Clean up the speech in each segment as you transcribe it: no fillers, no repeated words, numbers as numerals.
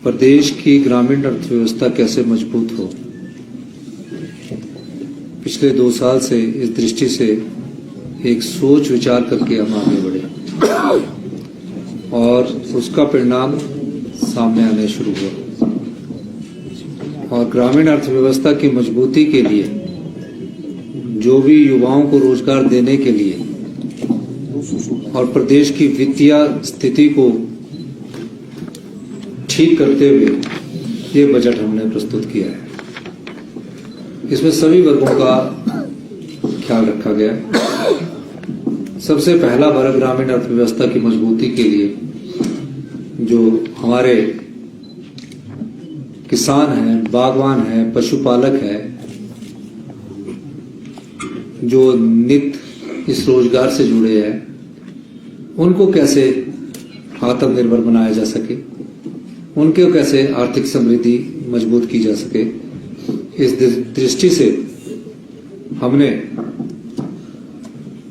प्रदेश की ग्रामीण अर्थव्यवस्था कैसे मजबूत हो, पिछले 2 साल से इस दृष्टि से एक सोच विचार करके हम आगे बढ़े और उसका परिणाम सामने आने शुरू हुआ। और ग्रामीण अर्थव्यवस्था की मजबूती के लिए, जो भी युवाओं को रोजगार देने के लिए और प्रदेश की वित्तीय स्थिति को ठीक करते हुए ये बजट हमने प्रस्तुत किया है। इसमें सभी वर्गों का ख्याल रखा गया है। सबसे पहला वर्ग ग्रामीण अर्थव्यवस्था की मजबूती के लिए जो हमारे किसान हैं, बागवान हैं, पशुपालक हैं, जो नित्य इस रोजगार से जुड़े हैं, उनको कैसे आत्मनिर्भर बनाया जा सके, उनके कैसे आर्थिक समृद्धि मजबूत की जा सके, इस दृष्टि से हमने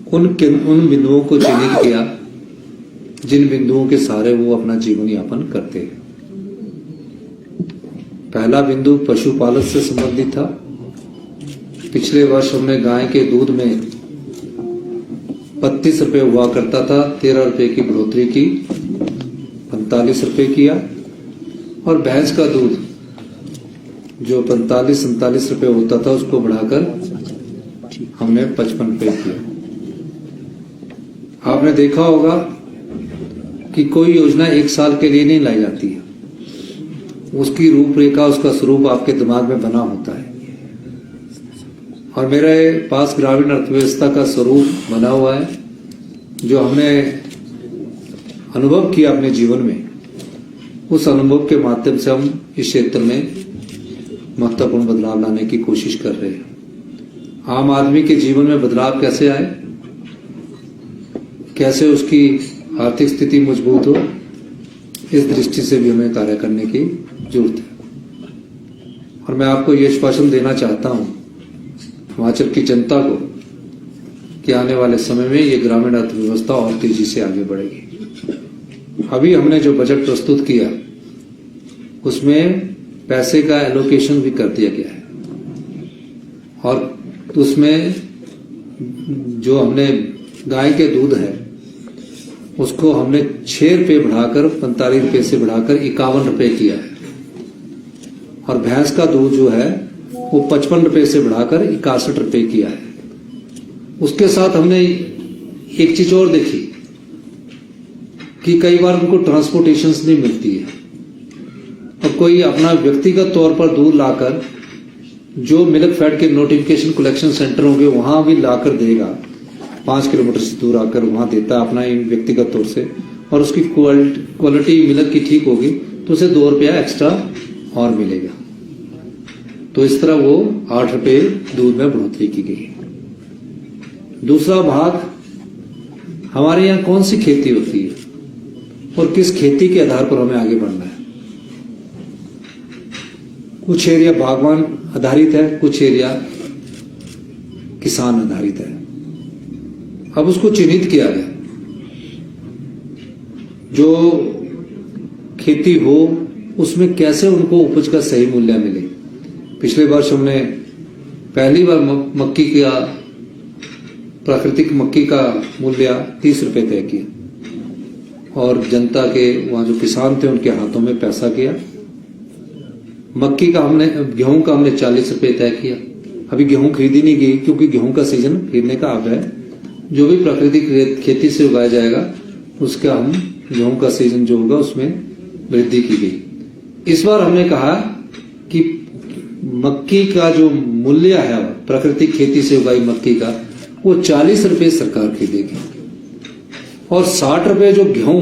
उन बिंदुओं को चिन्हित किया जिन बिंदुओं के सहारे वो अपना जीवन यापन करते हैं। पहला बिंदु पशुपालन से संबंधित था। पिछले वर्ष हमने गाय के दूध में 32 रुपए हुआ करता था, 13 रुपए की बढ़ोतरी की, 45 रुपए किया। और भैंस का दूध जो 45-47 रुपए होता था उसको बढ़ाकर हमने 55 रुपए किया। आपने देखा होगा कि कोई योजना 1 साल के लिए नहीं लाई जाती है, उसकी रूपरेखा, उसका स्वरूप आपके दिमाग में बना होता है। और मेरे पास ग्रामीण अर्थव्यवस्था का स्वरूप बना हुआ है जो हमने अनुभव किया अपने जीवन में। उस अनुभव के माध्यम से हम इस क्षेत्र में महत्वपूर्ण बदलाव लाने की कोशिश कर रहे हैं। आम आदमी के जीवन में बदलाव कैसे आए, कैसे उसकी आर्थिक स्थिति मजबूत हो, इस दृष्टि से भी हमें कार्य करने की जरूरत है। और मैं आपको ये आश्वासन देना चाहता हूं हिमाचल की जनता को कि आने वाले समय में ये ग्रामीण अर्थव्यवस्था और तेजी से आगे बढ़ेगी। अभी हमने जो बजट प्रस्तुत किया उसमें पैसे का एलोकेशन भी कर दिया गया है और उसमें जो हमने गाय के दूध है उसको हमने 6 रुपए बढ़ाकर 45 रुपए से बढ़ाकर 51 रुपए किया है। और भैंस का दूध जो है वो 55 रुपए से बढ़ाकर 61 रुपए किया है। उसके साथ हमने एक चीज और देखी कि कई बार उनको ट्रांसपोर्टेशन नहीं मिलती है और कोई अपना व्यक्तिगत तौर पर दूध लाकर जो मिल्क फैट के नोटिफिकेशन कलेक्शन सेंटर होंगे वहां भी लाकर देगा, 5 किलोमीटर से दूर आकर वहां देता है अपना व्यक्तिगत तौर से, और उसकी क्वालिटी मिल्क की ठीक होगी तो उसे 2 रुपया एक्स्ट्रा और मिलेगा। तो इस तरह वो 8 रुपये दूध में बढ़ोतरी की गई। दूसरा भाग, हमारे यहाँ कौन सी खेती होती है और किस खेती के आधार पर हमें आगे बढ़ना है। कुछ एरिया बागवान आधारित है, कुछ एरिया किसान आधारित है। अब उसको चिन्हित किया गया, जो खेती हो उसमें कैसे उनको उपज का सही मूल्य मिले। पिछले वर्ष हमने पहली बार मक्की का, प्राकृतिक मक्की का मूल्य 30 रुपए तय किया और जनता के वहां जो किसान थे उनके हाथों में पैसा गया। मक्की का हमने, गेहूं का हमने 40 रुपए तय किया। अभी गेहूं खरीदी नहीं गई क्योंकि गेहूं का सीजन खरीदने का अब है। जो भी प्राकृतिक खेती से उगाया जाएगा उसका हम गेहूं का सीजन जो होगा उसमें वृद्धि की गई। इस बार हमने कहा कि मक्की का जो मूल्य है प्राकृतिक खेती से उगाई मक्की का, वो 40 रुपए सरकार खरीदेगी और 60 रुपए जो गेहूं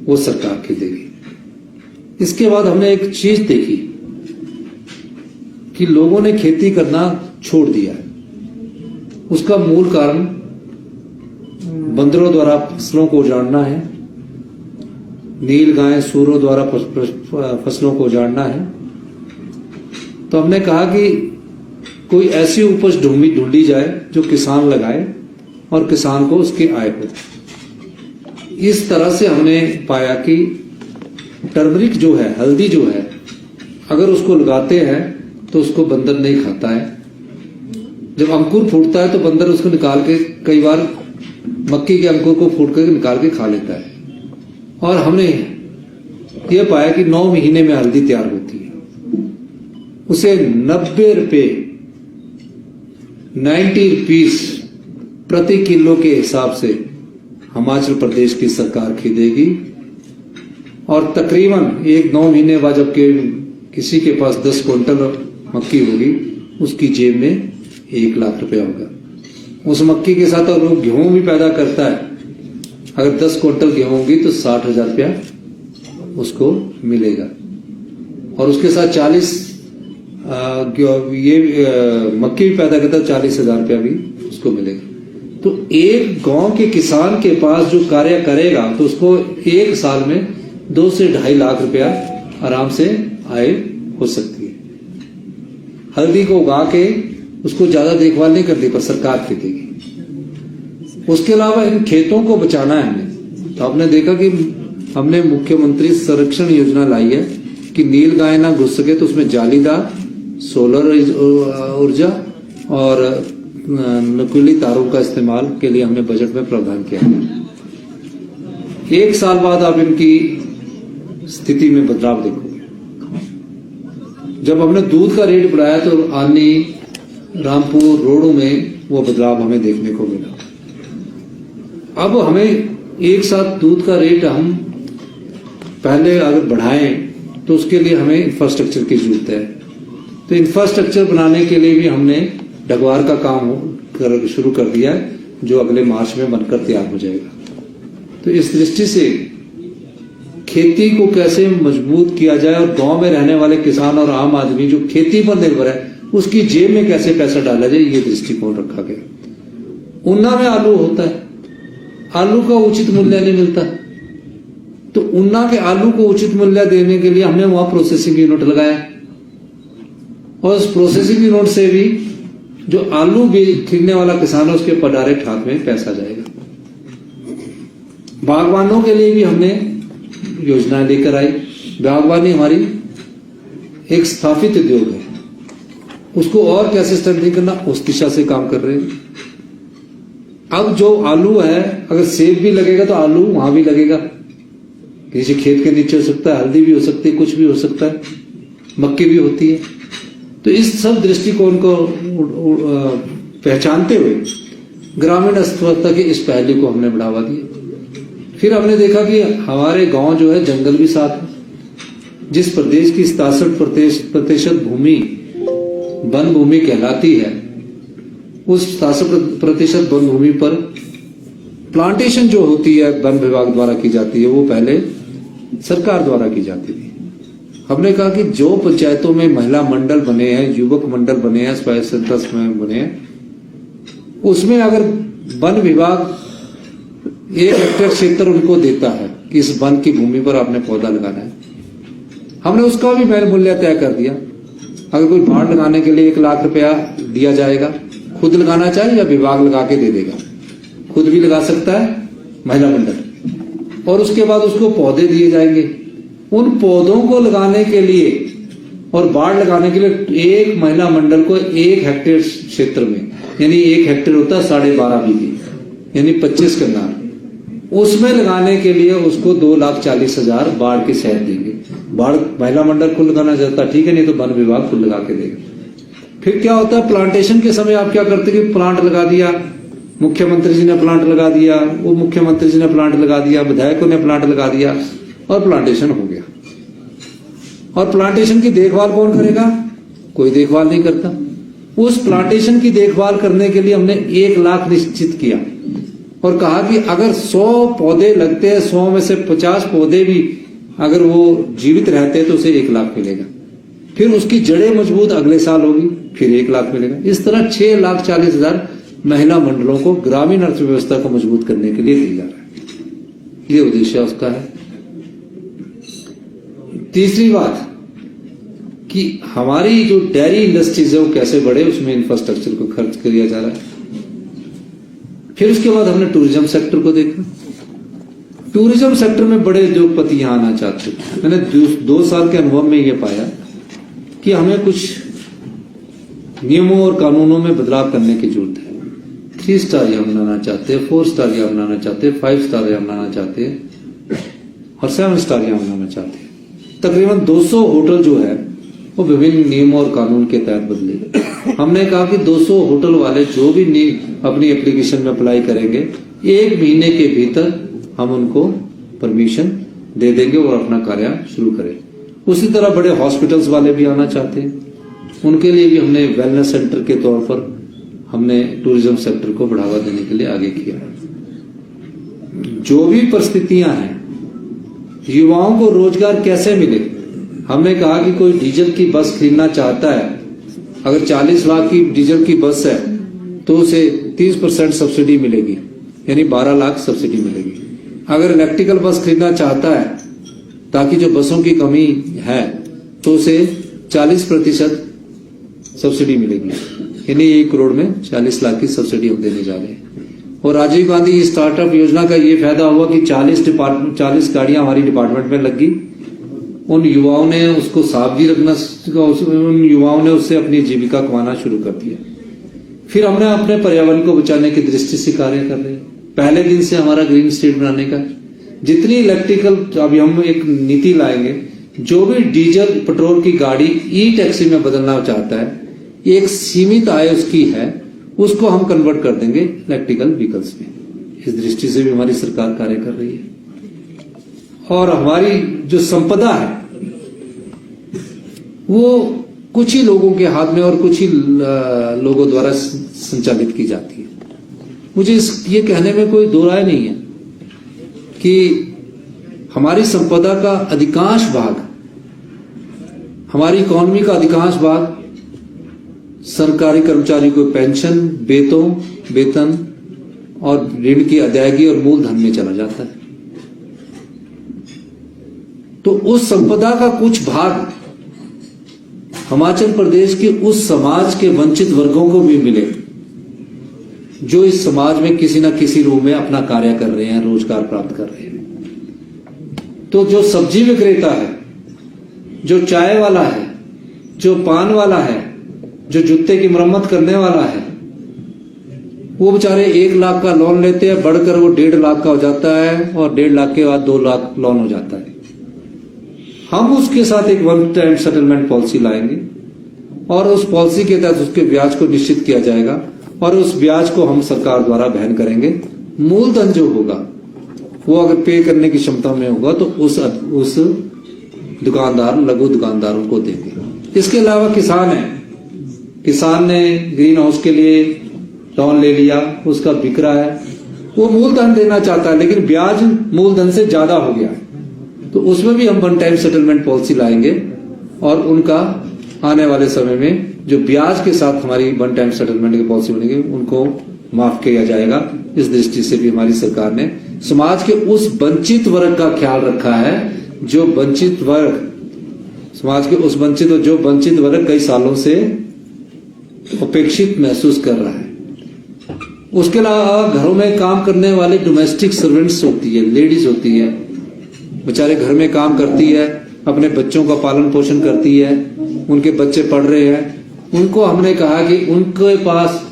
वो सरकार खरीदेगी। इसके बाद हमने एक चीज देखी कि लोगों ने खेती करना छोड़ दिया है। उसका मूल कारण बंदरों द्वारा फसलों को उजाड़ना है, नील गाय सूरों द्वारा फसलों को उजाड़ना है। तो हमने कहा कि कोई ऐसी उपज ढूंढी जाए जो किसान लगाए और किसान को उसकी आय हो। इस तरह से हमने पाया कि टर्मरिक जो है, हल्दी जो है, अगर उसको लगाते हैं तो उसको बंदर नहीं खाता है। जब अंकुर फूटता है तो बंदर उसको निकाल के, कई बार मक्की के अंकुर को फूट कर निकाल के खा लेता है। और हमने ये पाया कि 9 महीने में हल्दी तैयार होती है। उसे 90 रुपये 90 रुपीस प्रति किलो के हिसाब से हिमाचल प्रदेश की सरकार खरीदेगी। और तकरीबन 9 महीने बाद जब किसी के पास 10 क्विंटल मक्की होगी, उसकी जेब में 1 लाख रुपया होगा। उस मक्की के साथ और लोग गेहूं भी पैदा करता है। अगर 10 क्विंटल गेहूं होगी तो 60,000 रुपया उसको मिलेगा। और उसके साथ 40 मक्की भी पैदा करता है, 40,000 रुपया भी उसको मिलेगा। तो एक गांव के किसान के पास जो कार्य करेगा तो उसको एक साल में 2 से 2.5 लाख रुपया आराम से आय हो सकती है। हल्दी को उगा के उसको ज्यादा देखभाल नहीं करती, पर सरकार खरीदेगी। उसके अलावा इन खेतों को बचाना है हमने। तो आपने देखा कि हमने मुख्यमंत्री संरक्षण योजना लाई है कि नील गाय ना घुस सके, तो उसमें जालीदार सोलर ऊर्जा और नुकीली तारों का इस्तेमाल के लिए हमने बजट में प्रावधान किया है। 1 साल बाद आप इनकी स्थिति में बदलाव देखोगे। जब हमने दूध का रेट बढ़ाया तो आनी, रामपुर, रोडों में वो बदलाव हमें देखने को मिला। अब हमें एक साथ दूध का रेट हम पहले अगर बढ़ाएं तो उसके लिए हमें इंफ्रास्ट्रक्चर की जरूरत है। तो इंफ्रास्ट्रक्चर बनाने के लिए भी हमने डगवार का काम शुरू कर दिया है, जो अगले मार्च में बनकर तैयार हो जाएगा। तो इस दृष्टि से खेती को कैसे मजबूत किया जाए और गांव में रहने वाले किसान और आम आदमी जो खेती पर निर्भर है उसकी जेब में कैसे पैसा डाला जाए, ये दृष्टिकोण रखा गया। ऊना में आलू होता है, आलू का उचित मूल्य नहीं मिलता, तो ऊना के आलू को उचित मूल्य देने के लिए हमने वहां प्रोसेसिंग यूनिट लगाया। और उस प्रोसेसिंग यूनिट से भी जो आलू खरीदने वाला किसान है उसके पर डायरेक्ट हाथ में पैसा जाएगा। बागवानों के लिए भी हमने योजनाएं लेकर आई। बागवानी हमारी एक स्थापित उद्योग है, उसको और कैसे स्ट्रेंथनिंग करना, उस दिशा से काम कर रहे हैं। अब जो आलू है, अगर सेब भी लगेगा तो आलू वहां भी लगेगा, किसी खेत के नीचे हो सकता है, हल्दी भी हो सकती है, कुछ भी हो सकता है, मक्की भी होती है। तो इस सब दृष्टिकोण को पहचानते हुए ग्रामीण अर्थव्यवस्था के इस पहलू को हमने बढ़ावा दिया। फिर हमने देखा कि हमारे गांव जो है जंगल भी साथ है। जिस प्रदेश की 67% भूमि वन भूमि कहलाती है, उस 67% वन भूमि पर प्लांटेशन जो होती है वन विभाग द्वारा की जाती है, वो पहले सरकार द्वारा की जाती थी। हमने कहा कि जो पंचायतों में महिला मंडल बने हैं, युवक मंडल बने हैं, स्वयं सहायता समूह बने हैं, उसमें अगर वन विभाग 1 हेक्टेयर क्षेत्र उनको देता है कि इस वन की भूमि पर आपने पौधा लगाना है, हमने उसका भी मूल्य तय कर दिया। अगर कोई बाढ़ लगाने के लिए 1 लाख रुपया दिया जाएगा, खुद लगाना चाहे या विभाग लगा के दे देगा, खुद भी लगा सकता है महिला मंडल। और उसके बाद उसको पौधे दिए जाएंगे। उन पौधों को लगाने के लिए और बाढ़ लगाने के लिए एक महिला मंडल को 1 हेक्टेयर क्षेत्र में, यानी 1 हेक्टेयर होता है 12.5 बीघे, यानी 25 कनाल, उसमें लगाने के लिए उसको 2,40,000 बाढ़ के सहत देंगे। बाढ़ महिला मंडल को लगाना चाहता ठीक है, नहीं तो वन विभाग खुद लगा के देगा। फिर क्या होता है, प्लांटेशन के समय आप क्या करते कि प्लांट लगा दिया, मुख्यमंत्री जी ने प्लांट लगा दिया, वो मुख्यमंत्री जी ने प्लांट लगा दिया, विधायकों ने प्लांट लगा दिया और प्लांटेशन हो गया। और प्लांटेशन की देखभाल कौन करेगा? कोई देखभाल नहीं करता। उस प्लांटेशन की देखभाल करने के लिए हमने 1 लाख निश्चित किया और कहा कि अगर 100 पौधे लगते हैं, 100 में से 50 पौधे भी अगर वो जीवित रहते हैं तो उसे 1 लाख मिलेगा। फिर उसकी जड़ें मजबूत अगले साल होगी, फिर 1 लाख मिलेगा। इस तरह 6,40,000 महिला मंडलों को ग्रामीण अर्थव्यवस्था को मजबूत करने के लिए दिया जा रहा है। ये उद्देश्य उसका है। तीसरी बात कि हमारी जो डेयरी इंडस्ट्रीज है वो कैसे बढ़े, उसमें इंफ्रास्ट्रक्चर को खर्च किया जा रहा है। फिर उसके बाद हमने टूरिज्म सेक्टर को देखा। टूरिज्म सेक्टर में बड़े उद्योगपति यहाँ आना चाहते थे। मैंने 2 साल के अनुभव में ये पाया कि हमें कुछ नियमों और कानूनों में बदलाव करने की जरूरत है। 3 स्टार यहाँ बनाना चाहते हैं, 4 स्टार यहाँ बनाना चाहते हैं, 5 स्टार यहाँ बनाना चाहते हैं और 7 स्टार यहाँ बनाना चाहते हैं। तकरीबन 200 होटल जो है वो विभिन्न नियमों और कानून के तहत बदले। हमने कहा कि 200 होटल वाले जो भी अपनी एप्लीकेशन में अप्लाई करेंगे 1 महीने के भीतर हम उनको परमिशन दे देंगे और अपना कार्य शुरू करें। उसी तरह बड़े हॉस्पिटल्स वाले भी आना चाहते हैं, उनके लिए भी हमने वेलनेस सेंटर के तौर पर हमने टूरिज्म सेक्टर को बढ़ावा देने के लिए आगे किया। जो भी परिस्थितियां हैं, युवाओं को रोजगार कैसे मिले, हमने कहा कि कोई डीजल की बस खरीदना चाहता है, अगर 40 लाख की डीजल की बस है तो उसे 30% सब्सिडी मिलेगी, यानी 12 लाख सब्सिडी मिलेगी। अगर इलेक्ट्रिकल बस खरीदना चाहता है ताकि जो बसों की कमी है तो उसे 40% सब्सिडी मिलेगी, यानी 1 करोड़ में 40 लाख की सब्सिडी हम देने जा रहे हैं। और राजीव गांधी स्टार्टअप योजना का ये फायदा हुआ कि 40 गाड़ियां हमारी डिपार्टमेंट में लग गई। उन युवाओं ने उसको सादगी रखना, उन युवाओं ने उससे अपनी जीविका कमाना शुरू कर दिया। फिर हमने अपने पर्यावरण को बचाने की दृष्टि से कार्य कर रहे हैं। पहले दिन से हमारा ग्रीन स्टेट बनाने का, जितनी इलेक्ट्रिकल, अभी हम एक नीति लाएंगे, जो भी डीजल पेट्रोल की गाड़ी ई टैक्सी में बदलना चाहता है, एक सीमित आय उसकी है, उसको हम कन्वर्ट कर देंगे इलेक्ट्रिकल व्हीकल्स में। इस दृष्टि से भी हमारी सरकार कार्य कर रही है। और हमारी जो संपदा है वो कुछ ही लोगों के हाथ में और कुछ ही लोगों द्वारा संचालित की जाती है। मुझे ये कहने में कोई दो राय नहीं है कि हमारी संपदा का अधिकांश भाग, हमारी इकोनॉमी का अधिकांश भाग सरकारी कर्मचारी को पेंशन, वेतन और ऋण की अदायगी और मूलधन में चला जाता है। तो उस संपदा का कुछ भाग हिमाचल प्रदेश के उस समाज के वंचित वर्गों को भी मिले जो इस समाज में किसी न किसी रूप में अपना कार्य कर रहे हैं, रोजगार प्राप्त कर रहे हैं। तो जो सब्जी विक्रेता है, जो चाय वाला है, जो पान वाला है, जो जूते की मरम्मत करने वाला है, वो बेचारे 1 लाख का लोन लेते हैं, बढ़कर वो 1.5 लाख का हो जाता है और 1.5 लाख के बाद 2 लाख लोन हो जाता है। हम उसके साथ एक वन टाइम सेटलमेंट पॉलिसी लाएंगे और उस पॉलिसी के तहत उसके ब्याज को निश्चित किया जाएगा और उस ब्याज को हम सरकार द्वारा वहन करेंगे। मूलधन जो होगा वो अगर पे करने की क्षमता में होगा तो उस दुकानदार, लघु दुकानदारों को देंगे। इसके अलावा किसान है, किसान ने ग्रीन हाउस के लिए लोन ले लिया, उसका बिक रहा है, वो मूलधन देना चाहता है लेकिन ब्याज मूलधन से ज्यादा हो गया है, तो उसमें भी हम वन टाइम सेटलमेंट पॉलिसी लाएंगे और उनका आने वाले समय में जो ब्याज के साथ हमारी वन टाइम सेटलमेंट की पॉलिसी बनेगी उनको माफ किया जाएगा। इस दृष्टि से भी हमारी सरकार ने समाज के उस वंचित वर्ग का ख्याल रखा है जो वंचित वर्ग, समाज के उस वंचित वर्ग कई सालों से उपेक्षित महसूस कर रहा है। उसके अलावा घरों में काम करने वाले डोमेस्टिक सर्वेंट्स होती है, लेडीज होती है, बेचारे घर में काम करती है, अपने बच्चों का पालन पोषण करती है, उनके बच्चे पढ़ रहे हैं, उनको हमने कहा कि उनके पास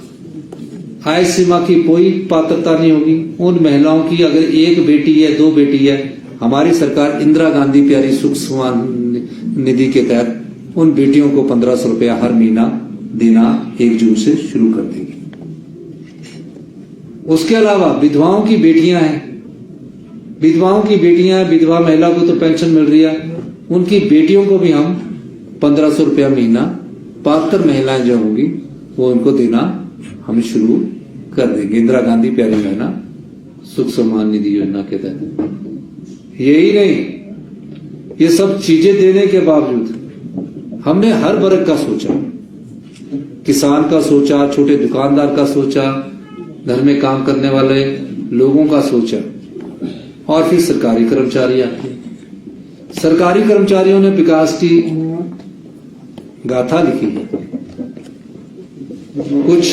आय सीमा की कोई पात्रता नहीं होगी। उन महिलाओं की अगर 1 बेटी है, 2 बेटी है, हमारी सरकार इंदिरा गांधी प्यारी सुख सम्मान निधि के तहत उन बेटियों को 1500 रुपया हर महीना देना 1 जून से शुरू कर देगी। उसके अलावा विधवाओं की बेटियां हैं, विधवा महिला को तो पेंशन मिल रही है, उनकी बेटियों को भी हम 1500 रुपया महीना, पात्र महिलाएं जो होंगी वो उनको देना हम शुरू कर देंगे इंदिरा गांधी प्यारी महिला सुख सम्मान निधि योजना के तहत। यही नहीं, ये सब चीजें देने के बावजूद हमने हर वर्ग का सोचा, किसान का सोचा, छोटे दुकानदार का सोचा, घर में काम करने वाले लोगों का सोचा और फिर सरकारी कर्मचारी आते हैं। सरकारी कर्मचारियों ने विकास की गाथा लिखी है। कुछ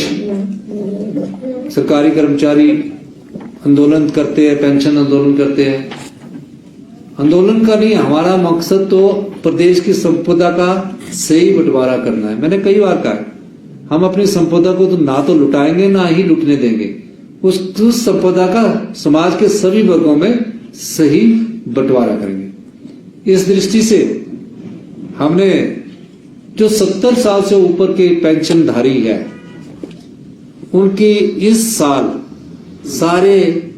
सरकारी कर्मचारी आंदोलन करते हैं, पेंशन आंदोलन करते हैं। आंदोलन का नहीं, हमारा मकसद तो प्रदेश की संपदा का सही बंटवारा करना है। मैंने कई बार कहा है, हम अपनी संपदा को तो ना तो लुटाएंगे ना ही लुटने देंगे। उस संपदा का समाज के सभी वर्गों में सही बंटवारा करेंगे। इस दृष्टि से हमने जो 70 साल से ऊपर के पेंशनधारी है, उनकी इस साल सारे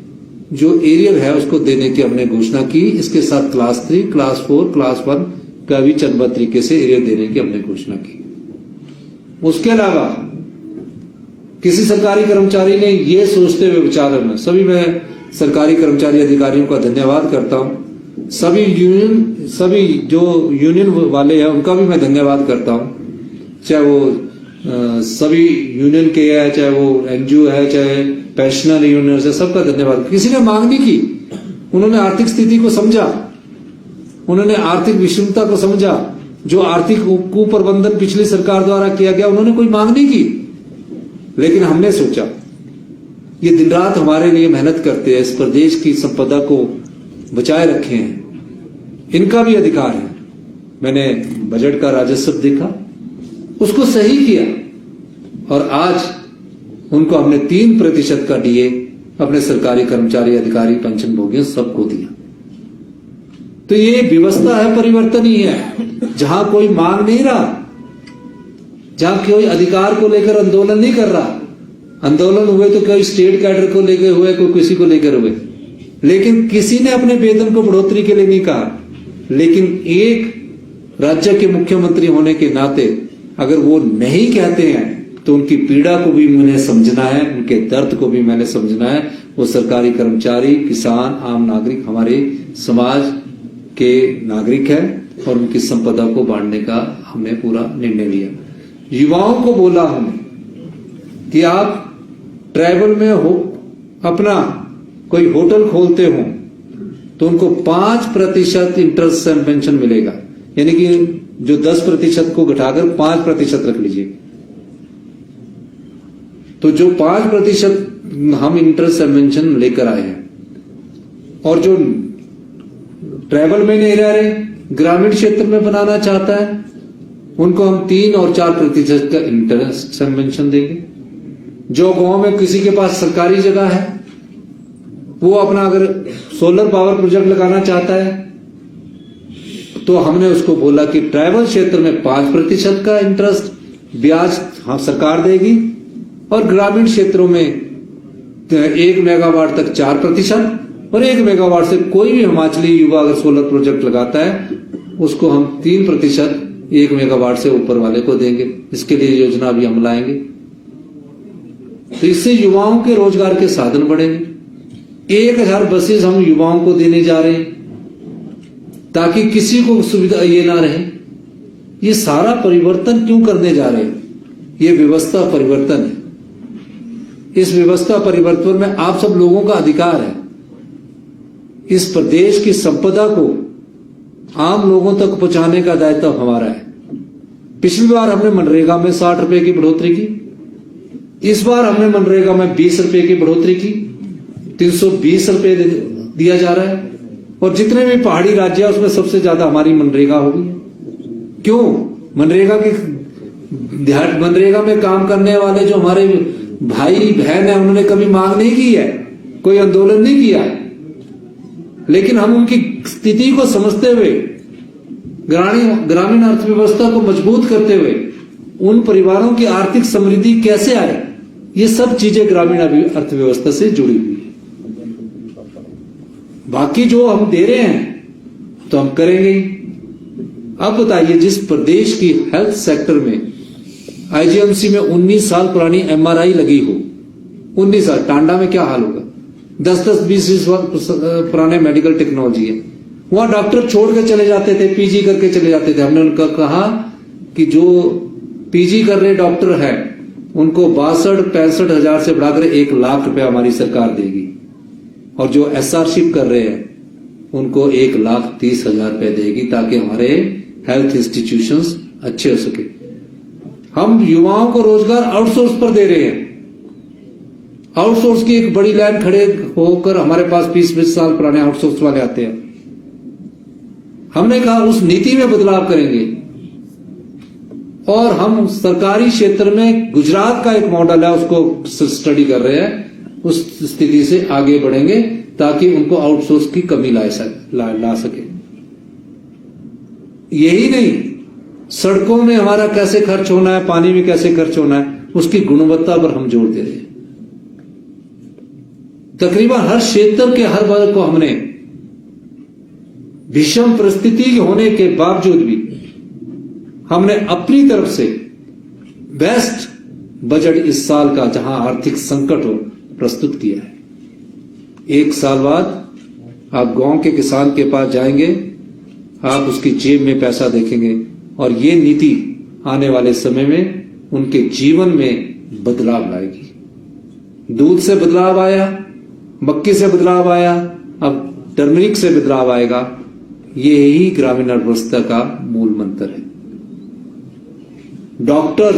जो एरियर है उसको देने की हमने घोषणा की। इसके साथ क्लास 3, क्लास 4, क्लास 1 का भी चरणबद्ध तरीके से एरियर देने की हमने घोषणा की। उसके अलावा किसी सरकारी कर्मचारी ने ये सोचते हुए विचार में, सभी मैं सरकारी कर्मचारी अधिकारियों का धन्यवाद करता हूं, सभी जो यूनियन वाले हैं उनका भी मैं धन्यवाद करता हूं, चाहे वो सभी यूनियन के है, चाहे वो एनजीओ है, चाहे पेंशनर यूनियन है, सबका धन्यवाद। किसी ने मांग नहीं की, उन्होंने आर्थिक स्थिति को समझा, उन्होंने आर्थिक विषमता को समझा। जो आर्थिक कुप्रबंधन पिछली सरकार द्वारा किया गया, उन्होंने कोई मांग नहीं की, लेकिन हमने सोचा ये दिन रात हमारे लिए मेहनत करते हैं, इस प्रदेश की संपदा को बचाए रखे हैं, इनका भी अधिकार है। मैंने बजट का राजस्व देखा, उसको सही किया और आज उनको हमने 3% का डीए अपने सरकारी कर्मचारी, अधिकारी, पेंशन भोगियों सबको दिया। तो ये व्यवस्था है, परिवर्तन ही है। जहां कोई मांग नहीं रहा, जहां कोई अधिकार को लेकर आंदोलन नहीं कर रहा, आंदोलन हुए तो कोई स्टेट कैडर को लेकर हुए, कोई किसी को लेकर हुए, लेकिन किसी ने अपने वेतन को बढ़ोतरी के लिए नहीं कहा। लेकिन एक राज्य के मुख्यमंत्री होने के नाते अगर वो नहीं कहते हैं तो उनकी पीड़ा को भी मैंने समझना है, उनके दर्द को भी मैंने समझना है। वो सरकारी कर्मचारी, किसान, आम नागरिक हमारे समाज के नागरिक है और उनकी संपदा को बांटने का हमने पूरा निर्णय लिया। युवाओं को बोला हमने कि आप ट्राइबल में हो, अपना कोई होटल खोलते हो तो उनको 5% इंटरेस्ट पेंशन मिलेगा, यानी कि जो 10% को घटाकर 5% रख लीजिए। तो जो 5% हम इंटरेस्ट पेंशन लेकर आए हैं, और जो ट्राइबल में नहीं रह रहे, ग्रामीण क्षेत्र में बनाना चाहता है, उनको हम 3 और 4% का इंटरेस्ट पेंशन देंगे। जो गांव में किसी के पास सरकारी जगह है, वो अपना अगर सोलर पावर प्रोजेक्ट लगाना चाहता है, तो हमने उसको बोला कि ट्राइबल क्षेत्र में 5% का इंटरेस्ट ब्याज सरकार देगी, और ग्रामीण क्षेत्रों में 1 मेगावाट तक 4%, और 1 मेगावाट से कोई भी हिमाचली युवा अगर सोलर प्रोजेक्ट लगाता है उसको हम 3% 1 मेगावाट से ऊपर वाले को देंगे। इसके लिए योजना अभी हम लाएंगे। तो इससे युवाओं के रोजगार के साधन बढ़ेंगे। 1000 बसेस हम युवाओं को देने जा रहे हैं ताकि किसी को सुविधा ये ना रहे। ये सारा परिवर्तन क्यों करने जा रहे हैं? ये व्यवस्था परिवर्तन है। इस व्यवस्था परिवर्तन में आप सब लोगों का अधिकार है। इस प्रदेश की संपदा को आम लोगों तक पहुंचाने का दायित्व हमारा है। पिछली बार हमने मनरेगा में 60 रुपए की बढ़ोतरी की, इस बार हमने मनरेगा में 20 रुपए की बढ़ोतरी की, 320 रुपए दिया जा रहा है। और जितने भी पहाड़ी राज्य है उसमें सबसे ज्यादा हमारी मनरेगा होगी। क्यों? मनरेगा में काम करने वाले जो हमारे भाई बहन है, उन्होंने कभी मांग नहीं की है, कोई आंदोलन नहीं किया, लेकिन हम उनकी स्थिति को समझते हुए, ग्रामीण अर्थव्यवस्था को मजबूत करते हुए उन परिवारों की आर्थिक समृद्धि कैसे आए, ये सब चीजें ग्रामीण अर्थव्यवस्था से जुड़ी हुई है। बाकी जो हम दे रहे हैं तो हम करेंगे ही। अब बताइए, जिस प्रदेश की हेल्थ सेक्टर में आईजीएमसी में 19 साल पुरानी एमआरआई लगी हो, 19 साल, टांडा में क्या हाल होगा? 10-20 पुराने मेडिकल टेक्नोलॉजी है, वहां डॉक्टर छोड़ के चले जाते थे, पीजी करके चले जाते थे। हमने उनका कहा कि जो पीजी कर रहे डॉक्टर है उनको 62-65 हजार से बढ़ाकर 1 लाख रुपया हमारी सरकार देगी, और जो एसआरशिप कर रहे हैं उनको 1,30,000 रुपए देगी, ताकि हमारे हेल्थ इंस्टीट्यूशंस अच्छे हो सके। हम युवाओं को रोजगार आउटसोर्स पर दे रहे हैं, आउटसोर्स की एक बड़ी लाइन खड़े होकर हमारे पास 20-20 साल पुराने आउटसोर्स वाले आते हैं। हमने कहा उस नीति में बदलाव करेंगे और हम सरकारी क्षेत्र में गुजरात का एक मॉडल है उसको स्टडी कर रहे हैं, उस स्थिति से आगे बढ़ेंगे ताकि उनको आउटसोर्स की कमी ला सके। यही नहीं, सड़कों में हमारा कैसे खर्च होना है, पानी में कैसे खर्च होना है, उसकी गुणवत्ता पर हम जोर दे रहे हैं। तकरीबन हर क्षेत्र के हर वर्ग को हमने भीषण परिस्थिति होने के बावजूद भी हमने अपनी तरफ से बेस्ट बजट इस साल का, जहां आर्थिक संकट हो, प्रस्तुत किया है। एक साल बाद आप गांव के किसान के पास जाएंगे, आप उसकी जेब में पैसा देखेंगे और ये नीति आने वाले समय में उनके जीवन में बदलाव लाएगी। दूध से बदलाव आया, मक्की से बदलाव आया, अब टर्मरिक से बदलाव आएगा। ये ही ग्रामीण अर्थव्यवस्था का मूल मंत्र है। डॉक्टर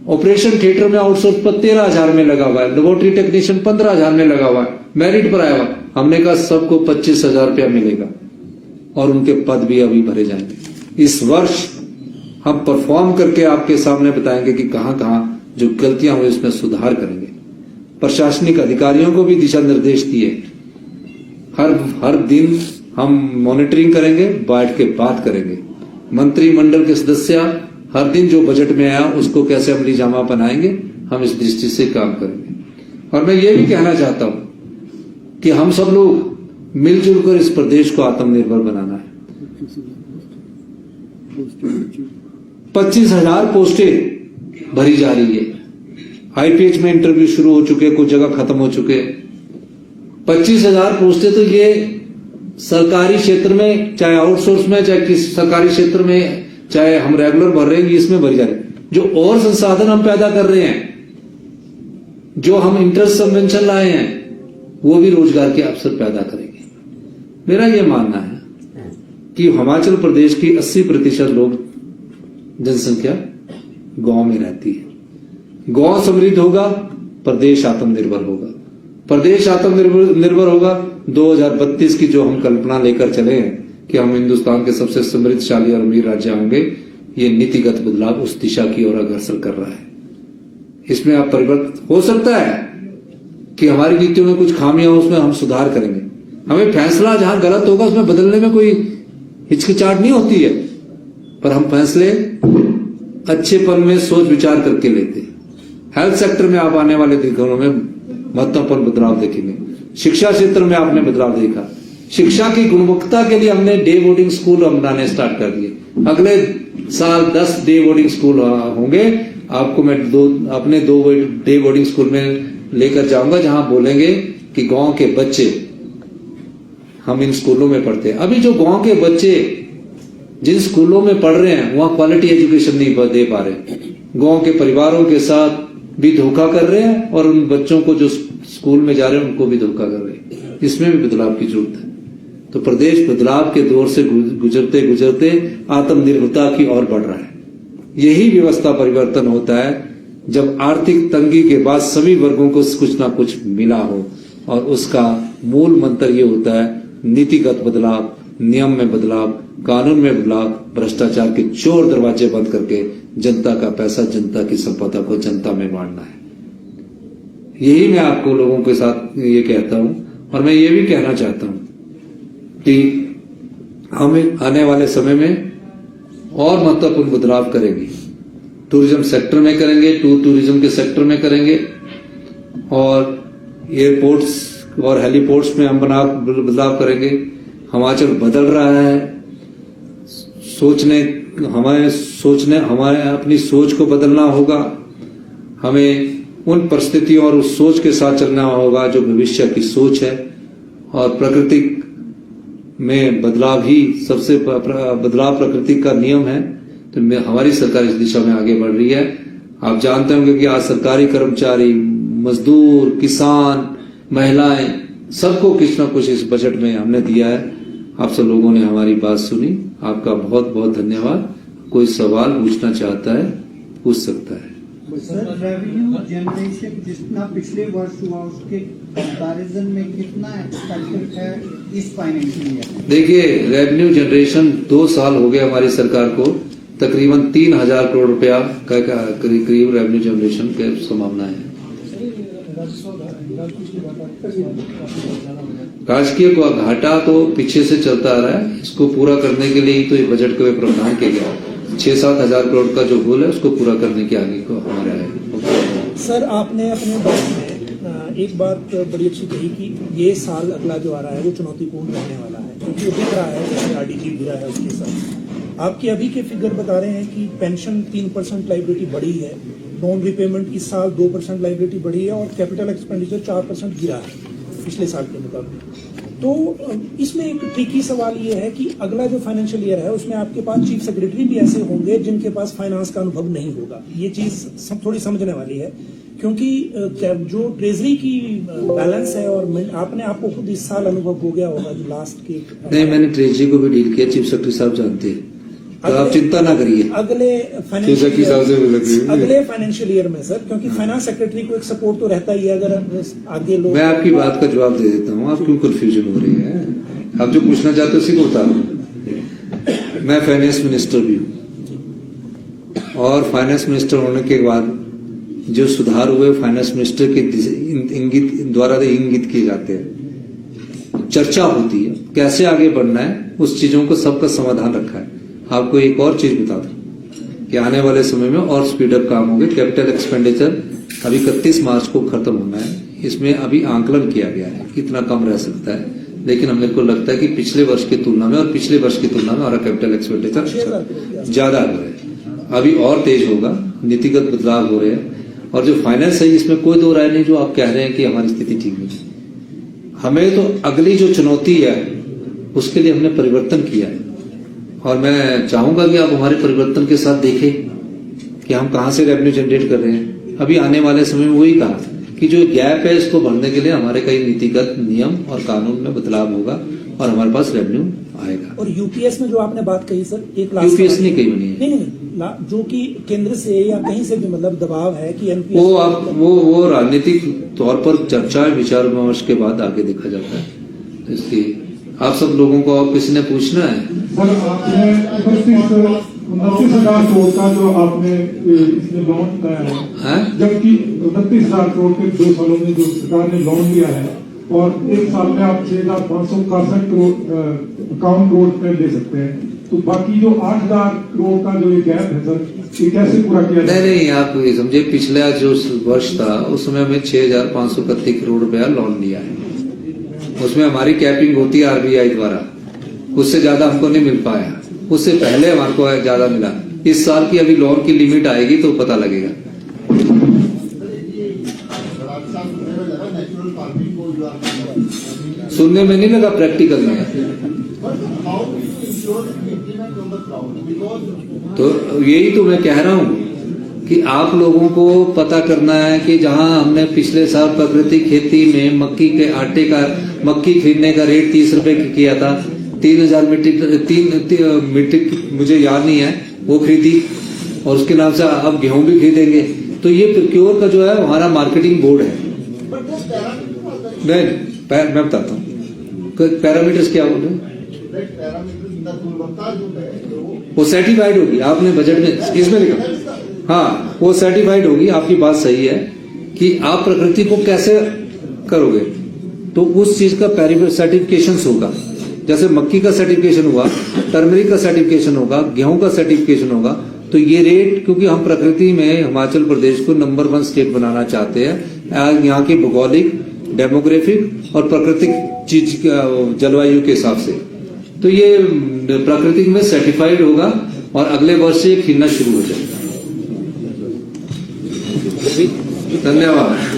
ऑपरेशन थिएटर में आउटसोर्स पर 13,000 में लगा हुआ है, लेबोरेटरी टेक्नीशियन 15,000 में लगा हुआ है, मेरिट पर आया हुआ। हमने कहा सबको 25,000 रुपया मिलेगा और उनके पद भी अभी भरे जाएंगे। इस वर्ष हम परफॉर्म करके आपके सामने बताएंगे कि कहां कहां जो गलतियां हुई उसमें सुधार करेंगे। प्रशासनिक अधिकारियों को भी दिशा निर्देश दिए। हर दिन हम मॉनिटरिंग करेंगे, बैठ के बात करेंगे। मंत्रिमंडल के सदस्य हर दिन जो बजट में आया उसको कैसे अमली जामा बनाएंगे, हम इस दृष्टि से काम करेंगे। और मैं ये भी कहना चाहता हूं कि हम सब लोग मिलजुल कर इस प्रदेश को आत्मनिर्भर बनाना है। 25,000 पोस्टें भरी जा रही है। आईपीएच में इंटरव्यू शुरू हो चुके, कुछ जगह खत्म हो चुके। 25,000 पोस्टें तो ये सरकारी क्षेत्र में, चाहे आउटसोर्स में, चाहे किसी सरकारी क्षेत्र में, चाहे हम रेगुलर भर रहे हैं, इसमें भरी जा रही है। जो और संसाधन हम पैदा कर रहे हैं, जो हम इंटरेस्ट सबवेंशन लाए हैं, वो भी रोजगार के अवसर पैदा करेंगे। मेरा यह मानना है कि हिमाचल प्रदेश की 80% लोग जनसंख्या गांव में रहती है। गांव समृद्ध होगा, प्रदेश आत्मनिर्भर होगा। प्रदेश आत्मनिर्भर होगा, 2032 की जो हम कल्पना लेकर चले हैं कि हम हिंदुस्तान के सबसे समृद्धशाली और अमीर राज्य होंगे, ये नीतिगत बदलाव उस दिशा की ओर अग्रसर कर रहा है। इसमें आप परिवर्तन हो सकता है कि हमारी नीतियों में कुछ खामियां हो, उसमें हम सुधार करेंगे। हमें फैसला जहां गलत होगा उसमें बदलने में कोई हिचकिचाहट नहीं होती है, पर हम फैसले अच्छेपन में सोच विचार करके लेते हैं। हेल्थ सेक्टर में आप आने वाले दिनों में महत्वपूर्ण बदलाव देखेंगे। शिक्षा क्षेत्र में आपने बदलाव देखा। शिक्षा की गुणवत्ता के लिए हमने डे बोर्डिंग स्कूल बनाने स्टार्ट कर दिए। अगले साल 10 डे बोर्डिंग स्कूल होंगे। आपको मैं अपने 2 डे बोर्डिंग स्कूल में लेकर जाऊंगा, जहां बोलेंगे कि गांव के बच्चे हम इन स्कूलों में पढ़ते हैं। अभी जो गांव के बच्चे जिन स्कूलों में पढ़ रहे हैं वहां क्वालिटी एजुकेशन नहीं दे पा रहे। गांव के परिवारों के साथ भी धोखा कर रहे हैं और उन बच्चों को जो स्कूल में जा रहे हैं उनको भी धोखा कर रहे हैं। इसमें भी बदलाव की जरूरत है। तो प्रदेश बदलाव के दौर से गुजरते गुजरते आत्मनिर्भरता की ओर बढ़ रहा है। यही व्यवस्था परिवर्तन होता है जब आर्थिक तंगी के बाद सभी वर्गों को कुछ ना कुछ मिला हो, और उसका मूल मंत्र ये होता है नीतिगत बदलाव, नियम में बदलाव, कानून में बदलाव, भ्रष्टाचार के चोर दरवाजे बंद करके जनता का पैसा, जनता की संपदा को जनता में बांटना है। यही मैं आपको लोगों के साथ ये कहता हूं। और मैं ये भी कहना चाहता हूं कि हम आने वाले समय में और महत्वपूर्ण बदलाव करेंगे। टूरिज्म सेक्टर में करेंगे, टूरिज्म के सेक्टर में करेंगे, और एयरपोर्ट्स और हेलीपोर्ट्स में हम बदलाव करेंगे। हिमाचल बदल रहा है। हमारे अपनी सोच को बदलना होगा। हमें उन परिस्थितियों और उस सोच के साथ चलना होगा जो भविष्य की सोच है, और प्रकृति में बदलाव ही सबसे बदलाव प्रकृति का नियम है। तो हमारी सरकार इस दिशा में आगे बढ़ रही है। आप जानते होंगे कि आज सरकारी कर्मचारी, मजदूर, किसान, महिलाएं, सबको कुछ ना कुछ इस बजट में हमने दिया है। आप सब लोगों ने हमारी बात सुनी, आपका बहुत बहुत धन्यवाद। कोई सवाल पूछना चाहता है पूछ सकता है। सर रेवेन्यू जनरेशन जितना पिछले वर्ष हुआ उसके कंपैरिजन में कितना एक्सपेक्टेड है इस फाइनेंशियल ईयर में? देखिए, रेवेन्यू जनरेशन 2 साल हो गए हमारी सरकार को, तकरीबन 3,000 करोड़ रुपया का करीब रेवेन्यू जनरेशन की संभावना है। राजकीय को घाटा तो पीछे से चलता आ रहा है, इसको पूरा करने के लिए ही तो ये बजट का प्रावधान किया गया। 6-7 हजार करोड़ का जो गोल है उसको पूरा करने के आगे को हमारा है। सर, आपने अपने बजट में एक बात बड़ी अच्छी कही कि ये साल अगला जो आ रहा है वो चुनौतीपूर्ण रहने वाला है, क्योंकि वो दिख रहा है जैसे आरडीजी गिरा है उसके साथ। आपके अभी के फिगर बता रहे हैं कि पेंशन 3% लाइबिलिटी बढ़ी है, लोन रिपेमेंट इस साल 2% लाइबिलिटी बढ़ी है और कैपिटल एक्सपेंडिचर 4% गिरा है पिछले साल के मुकाबले। तो इसमें एक ट्रिकी सवाल ये है कि अगला जो फाइनेंशियल ईयर है उसमें आपके पास चीफ सेक्रेटरी भी ऐसे होंगे जिनके पास फाइनेंस का अनुभव नहीं होगा। ये चीज थोड़ी समझने वाली है, क्योंकि जो ट्रेजरी की बैलेंस है और आपने आपको खुद इस साल अनुभव हो गया होगा जो लास्ट के। नहीं, मैंने ट्रेजरी को भी डील किया, चीफ सेक्रेटरी साहब जानते हैं, तो आप चिंता ना करिए। अगले फाइनेंशियल ईयर में सर, क्योंकि फाइनेंस सेक्रेटरी को एक सपोर्ट तो रहता ही है अगर आगे लोग। मैं आपकी बात का जवाब दे देता हूँ, आप क्यों कंफ्यूजन हो रही है? आप जो पूछना चाहते हो उसी को बता रहा हूँ। मैं फाइनेंस मिनिस्टर भी हूँ और फाइनेंस मिनिस्टर होने के बाद जो सुधार हुए फाइनेंस मिनिस्टर के इंगित द्वारा इंगित किए जाते हैं, चर्चा होती है कैसे आगे बढ़ना है, उस चीजों को सबका समाधान रखा है। आपको एक और चीज बता दूं कि आने वाले समय में और स्पीड अप काम होंगे। कैपिटल एक्सपेंडिचर अभी 31 मार्च को खत्म होना है, इसमें अभी आंकलन किया गया है कितना कम रह सकता है, लेकिन हमें को लगता है कि पिछले वर्ष की तुलना में और पिछले वर्ष की तुलना में हमारा कैपिटल एक्सपेंडिचर ज्यादा हो रहा है, अभी और तेज होगा। नीतिगत बदलाव हो रहे हैं और जो फाइनेंस है इसमें कोई दो राय नहीं जो आप कह रहे हैं कि हमारी स्थिति ठीक नहीं। हमें तो अगली जो चुनौती है उसके लिए हमने परिवर्तन किया है और मैं चाहूंगा कि आप हमारे परिवर्तन के साथ देखें कि हम कहां से रेवेन्यू जनरेट कर रहे हैं। अभी आने वाले समय में वही कहा कि जो गैप है इसको भरने के लिए हमारे कई नीतिगत नियम और कानून में बदलाव होगा और हमारे पास रेवेन्यू आएगा। और यूपीएस में जो आपने बात कही सर, एक यूपीएस नहीं कही बनी है, नहीं, जो कि केंद्र से या कहीं से भी मतलब दबाव है कि एनपीएस वो राजनीतिक तौर पर चर्चा विचार विमर्श के बाद आगे देखा जाता है। इसलिए आप सब लोगों को आप किसी ने पूछना है? सर, आपने 29,000 करोड़ का जो आपने इसमें लोन लाया है, जबकि 29,000 करोड़ के 2 सालों में जो सरकार ने लोन लिया है और एक साल में आप 6,561 करोड़ पे ले सकते हैं, तो बाकी जो 8,000 करोड़ का जो ये गैप है सर, ये कैसे पूरा किया जाए? नहीं, आप ये समझे पिछला जो वर्ष था उसमें हमें 6,531 करोड़ रुपया लोन लिया है, उसमें हमारी कैपिंग होती है आरबीआई द्वारा, उससे ज्यादा हमको नहीं मिल पाया, उससे पहले हमारे को ज्यादा मिला। इस साल की अभी लोन की लिमिट आएगी तो पता लगेगा। सुनने में नहीं लगा, प्रैक्टिकल में है। तो यही तो मैं कह रहा हूं कि आप लोगों को पता करना है कि जहां हमने पिछले साल प्राकृतिक खेती में मक्की के आटे का मक्की खरीदने का रेट 30 रुपए किया था, 3,000 मीट्रिक मुझे याद नहीं है वो खरीदी और उसके नाम से अब गेहूं भी खरीदेंगे। तो ये प्रोक्योर का जो है हमारा मार्केटिंग बोर्ड है। मैं बताता हूँ पैरामीटर्स क्या बोल रहे हैं, वो सर्टिफाइड होगी। आपने बजट में इसमें लिखा, हाँ वो सर्टिफाइड होगी। आपकी बात सही है कि आप प्रकृति को कैसे करोगे, तो उस चीज का सर्टिफिकेशन होगा। जैसे मक्की का सर्टिफिकेशन हुआ, टर्मरिक का सर्टिफिकेशन होगा, गेहूं का सर्टिफिकेशन होगा। तो ये रेट, क्योंकि हम प्रकृति में हिमाचल प्रदेश को नंबर 1 स्टेट बनाना चाहते हैं यहाँ की भौगोलिक, डेमोग्राफिक और प्राकृतिक चीज जलवायु के हिसाब से, तो ये प्राकृतिक में सर्टिफाइड होगा और अगले वर्ष से खिलना शुरू हो जाएगा। धन्यवाद।